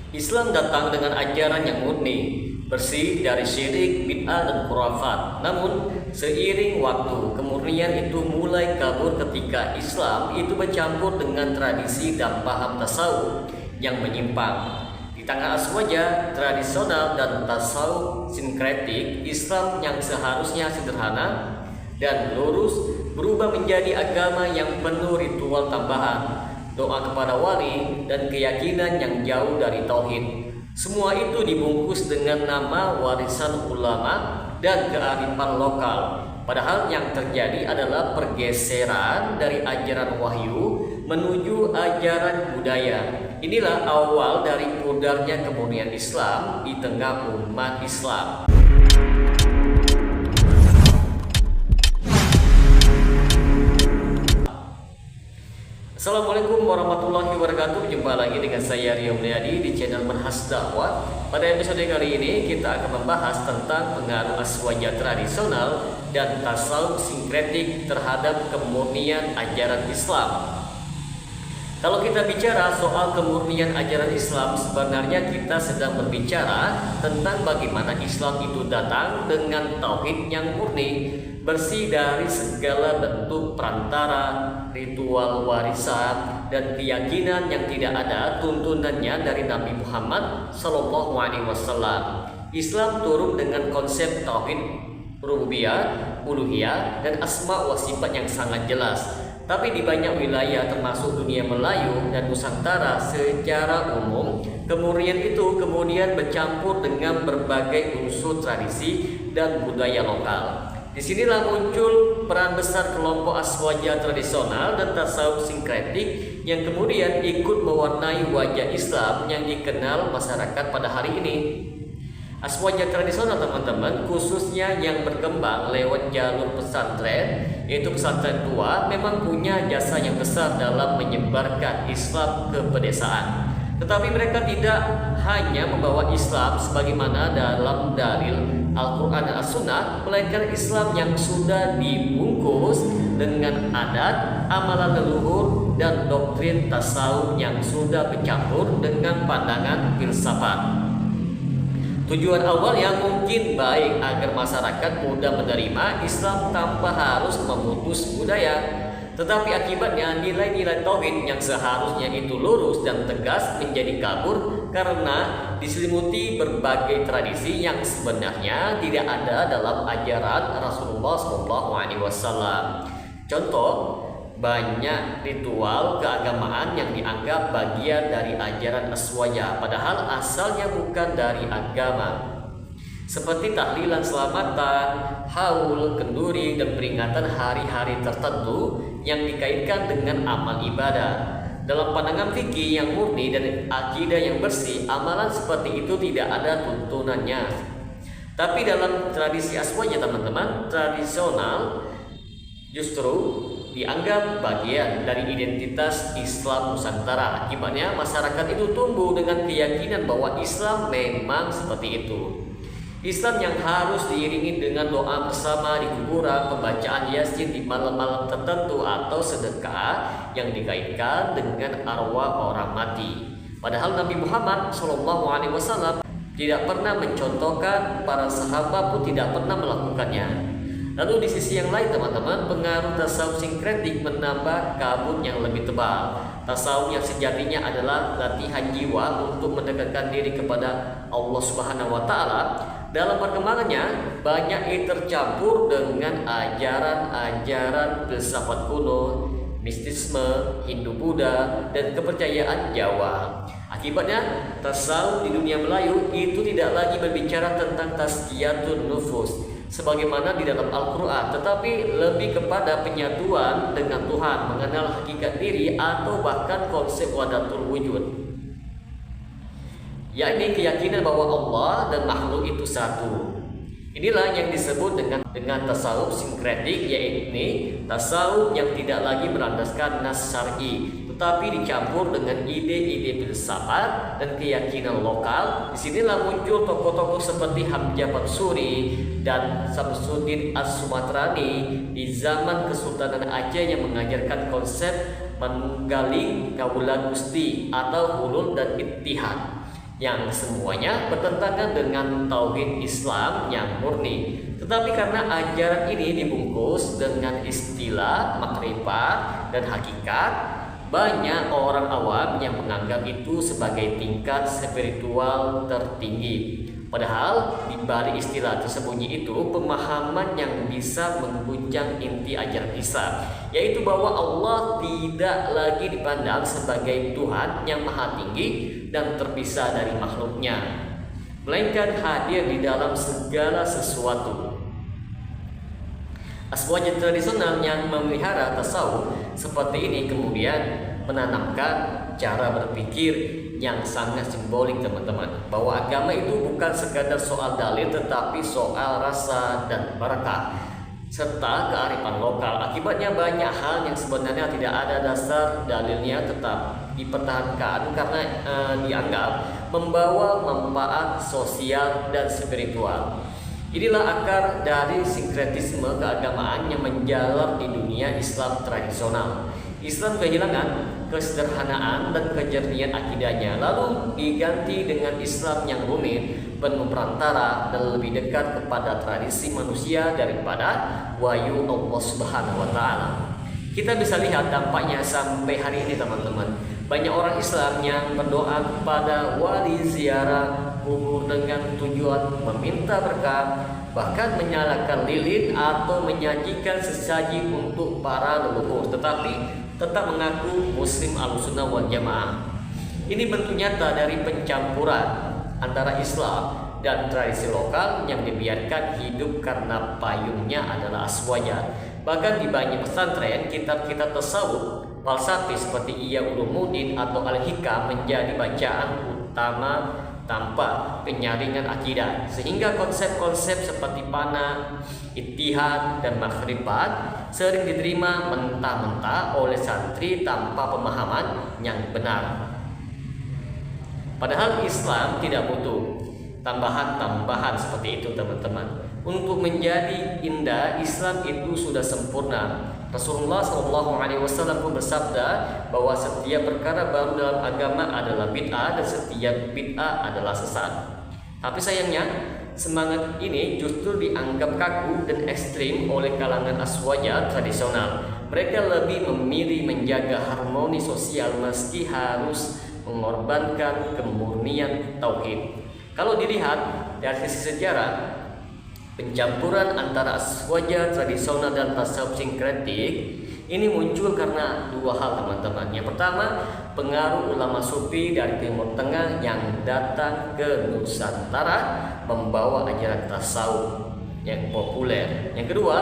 Islam datang dengan ajaran yang murni, bersih dari syirik, bid'ah, dan khurafat. Namun, seiring waktu, kemurnian itu mulai kabur ketika Islam itu bercampur dengan tradisi dan paham tasawuf yang menyimpang. Di tengah aswaja, tradisional, dan tasawuf sinkretik, Islam yang seharusnya sederhana dan lurus berubah menjadi agama yang penuh ritual tambahan, doa kepada wali, dan keyakinan yang jauh dari tauhid. Semua itu dibungkus dengan nama warisan ulama dan kearifan lokal. Padahal yang terjadi adalah pergeseran dari ajaran wahyu menuju ajaran budaya. Inilah awal dari pudarnya kemurnian Islam di tengah umat Islam. Assalamualaikum warahmatullahi wabarakatuh. Jumpa lagi dengan saya Rio Mulyadi di channel Manhaj Dakwah. Pada episode kali ini kita akan membahas tentang pengaruh aswaja tradisional dan tasawuf sinkretik terhadap kemurnian ajaran Islam. Kalau kita bicara soal kemurnian ajaran Islam, sebenarnya kita sedang berbicara tentang bagaimana Islam itu datang dengan tauhid yang murni, bersih dari segala bentuk perantara, ritual warisan, dan keyakinan yang tidak ada tuntunannya dari Nabi Muhammad SAW. Islam turun dengan konsep tauhid rububiyah, uluhiyah, dan asma wa sifat yang sangat jelas. Tapi di banyak wilayah termasuk dunia Melayu dan Nusantara secara umum, kemurnian itu kemudian bercampur dengan berbagai unsur tradisi dan budaya lokal. Disinilah muncul peran besar kelompok aswaja tradisional dan tasawuf sinkretik yang kemudian ikut mewarnai wajah Islam yang dikenal masyarakat pada hari ini. Aswaja tradisional, teman-teman, khususnya yang berkembang lewat jalur pesantren, yaitu pesantren tua, memang punya jasa yang besar dalam menyebarkan Islam ke pedesaan. Tetapi mereka tidak hanya membawa Islam sebagaimana dalam dalil Al-Quran dan As-Sunnah, melainkan Islam yang sudah dibungkus dengan adat, amalan leluhur, dan doktrin tasawuf yang sudah bercampur dengan pandangan filsafat. Tujuan awal yang mungkin baik agar masyarakat mudah menerima Islam tanpa harus memutus budaya, tetapi akibatnya nilai-nilai tauhid yang seharusnya itu lurus dan tegas menjadi kabur karena diselimuti berbagai tradisi yang sebenarnya tidak ada dalam ajaran Rasulullah SAW. Contoh, banyak ritual keagamaan yang dianggap bagian dari ajaran aswaja, padahal asalnya bukan dari agama. Seperti tahlilan selamatan, haul, kenduri, dan peringatan hari-hari tertentu yang dikaitkan dengan amal ibadah. Dalam pandangan fikih yang murni dan akidah yang bersih, amalan seperti itu tidak ada tuntunannya. Tapi dalam tradisi aswaja, teman-teman, tradisional justru dianggap bagian dari identitas Islam Nusantara. Akibatnya masyarakat itu tumbuh dengan keyakinan bahwa Islam memang seperti itu. Islam yang harus diiringi dengan doa bersama di kuburan, pembacaan Yasin di malam-malam tertentu, atau sedekah yang dikaitkan dengan arwah orang mati. Padahal Nabi Muhammad SAW tidak pernah mencontohkan, para sahabat pun tidak pernah melakukannya. Lalu di sisi yang lain, teman-teman, pengaruh tasawuf sinkretik menambah kabut yang lebih tebal. Tasawuf yang sejatinya adalah latihan jiwa untuk mendekatkan diri kepada Allah Subhanahu wa Ta'ala. Dalam perkembangannya, banyak yang tercampur dengan ajaran-ajaran filsafat kuno, mistisme, Hindu-Buddha, dan kepercayaan Jawa. Akibatnya, tasawuf di dunia Melayu itu tidak lagi berbicara tentang tazkiyatun nufus sebagaimana di dalam Al-Quran, tetapi lebih kepada penyatuan dengan Tuhan, mengenal hakikat diri, atau bahkan konsep wahdatul wujud, yakni keyakinan bahwa Allah dan makhluk itu satu. Inilah yang disebut dengan tasawuf sinkretik, yaitu tasawuf yang tidak lagi berlandaskan nas syar'i, tetapi dicampur dengan ide-ide filsafat dan keyakinan lokal. Disinilah muncul tokoh-tokoh seperti Hamzah Mansuri dan Samsuddin As-Sumatrani di zaman Kesultanan Aceh yang mengajarkan konsep menggali kaulan gusti atau hulul dan ittihad. yang semuanya bertentangan dengan tauhid Islam yang murni. Tetapi karena ajaran ini dibungkus dengan istilah makrifat dan hakikat, banyak orang awam yang menganggap itu sebagai tingkat spiritual tertinggi. Padahal di balik istilah tersembunyi itu pemahaman yang bisa mengguncang inti ajaran Islam, yaitu bahwa Allah tidak lagi dipandang sebagai Tuhan yang maha tinggi dan terpisah dari makhluknya, melainkan hadir di dalam segala sesuatu. Aswaja tradisional yang memelihara tasawuf seperti ini kemudian menanamkan cara berpikir yang sangat simbolik, teman-teman, bahwa agama itu bukan sekadar soal dalil tetapi soal rasa dan barakah serta kearifan lokal. Akibatnya banyak hal yang sebenarnya tidak ada dasar dalilnya tetap dipertahankan karena dianggap membawa manfaat sosial dan spiritual. Inilah akar dari sinkretisme keagamaan yang menjalar di dunia Islam tradisional. Islam kehilangan kesederhanaan dan kejernihan akidahnya, lalu diganti dengan Islam yang rumit, penuh perantara dan lebih dekat kepada tradisi manusia daripada wahyu Allah Subhanahu wa taala. Kita bisa lihat dampaknya sampai hari ini, teman-teman. Banyak orang Islam yang berdoa kepada wali, ziarah kubur dengan tujuan meminta berkah, bahkan menyalakan lilin atau menyajikan sesaji untuk para leluhur, tetapi tetap mengaku Muslim Ahlussunnah wal Jamaah. Ini bentuk nyata dari pencampuran antara Islam dan tradisi lokal yang dibiarkan hidup karena payungnya adalah aswaja. Bahkan di banyak pesantren, kitab-kitab tasawuf falsafis seperti Ihya Ulumuddin atau Al-Hikam menjadi bacaan utama tanpa penyaringan akidah, sehingga konsep-konsep seperti pana, ittihad, dan makrifat sering diterima mentah-mentah oleh santri tanpa pemahaman yang benar. Padahal Islam tidak butuh tambahan-tambahan seperti itu, teman-teman. Untuk menjadi indah, Islam itu sudah sempurna. Rasulullah SAW pun bersabda bahwa setiap perkara baru dalam agama adalah bid'ah dan setiap bid'ah adalah sesat. Tapi sayangnya semangat ini justru dianggap kaku dan ekstrim oleh kalangan aswaja tradisional. Mereka lebih memilih menjaga harmoni sosial meski harus mengorbankan kemurnian tauhid. Kalau dilihat dari sisi sejarah, pencampuran antara aswaja tradisional dan tasawuf sinkretik ini muncul karena dua hal, teman-teman. Yang pertama, pengaruh ulama sufi dari Timur Tengah yang datang ke Nusantara membawa ajaran tasawuf yang populer. Yang kedua,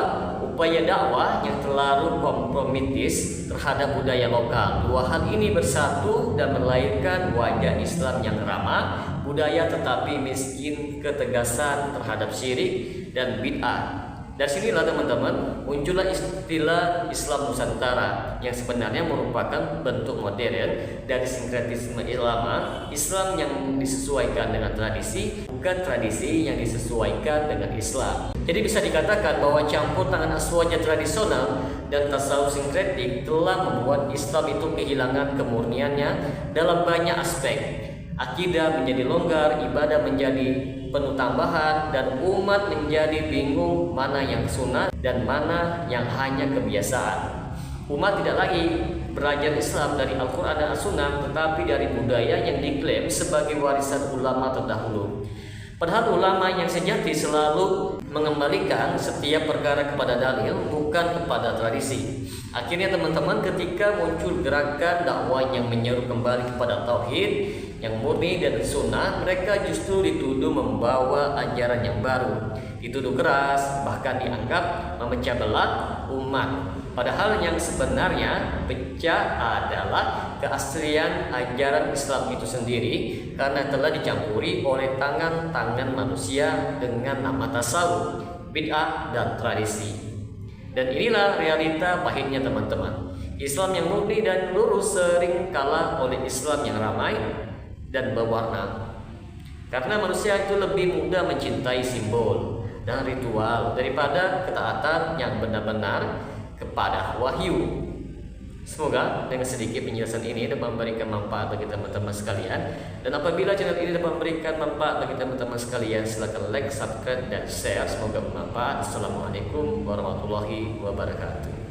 upaya dakwah yang terlalu kompromitis terhadap budaya lokal. Dua hal ini bersatu dan melahirkan wajah Islam yang ramah budaya tetapi miskin ketegasan terhadap syirik dan bid'ah. Dari sinilah, teman-teman, muncullah istilah Islam Nusantara yang sebenarnya merupakan bentuk modern dari sinkretisme ulama Islam yang disesuaikan dengan tradisi, bukan tradisi yang disesuaikan dengan Islam. Jadi bisa dikatakan bahwa campur tangan aswaja tradisional dan tasawuf sinkretik telah membuat Islam itu kehilangan kemurniannya dalam banyak aspek. Akidah menjadi longgar, ibadah menjadi penuh tambahan, dan umat menjadi bingung mana yang sunnah dan mana yang hanya kebiasaan. Umat tidak lagi belajar Islam dari Al-Quran dan As-Sunnah, tetapi dari budaya yang diklaim sebagai warisan ulama terdahulu. Padahal ulama yang sejati selalu mengembalikan setiap perkara kepada dalil, bukan kepada tradisi. Akhirnya, teman-teman, ketika muncul gerakan dakwah yang menyeru kembali kepada tauhid yang murni dan sunnah, mereka justru dituduh membawa ajaran yang baru, dituduh keras, bahkan dianggap memecah belah umat. Padahal yang sebenarnya pecah adalah keaslian ajaran Islam itu sendiri, karena telah dicampuri oleh tangan-tangan manusia dengan nama tasawuf, bid'ah, dan tradisi. Dan inilah realita pahitnya, teman-teman. Islam yang murni dan lurus sering kalah oleh Islam yang ramai dan berwarna. Karena manusia itu lebih mudah mencintai simbol dan ritual daripada ketaatan yang benar-benar kepada wahyu. Semoga dengan sedikit penjelasan ini dapat memberikan manfaat bagi teman-teman sekalian. Dan apabila channel ini dapat memberikan manfaat bagi teman-teman sekalian, silakan like, subscribe, dan share. Semoga bermanfaat. Assalamualaikum warahmatullahi wabarakatuh.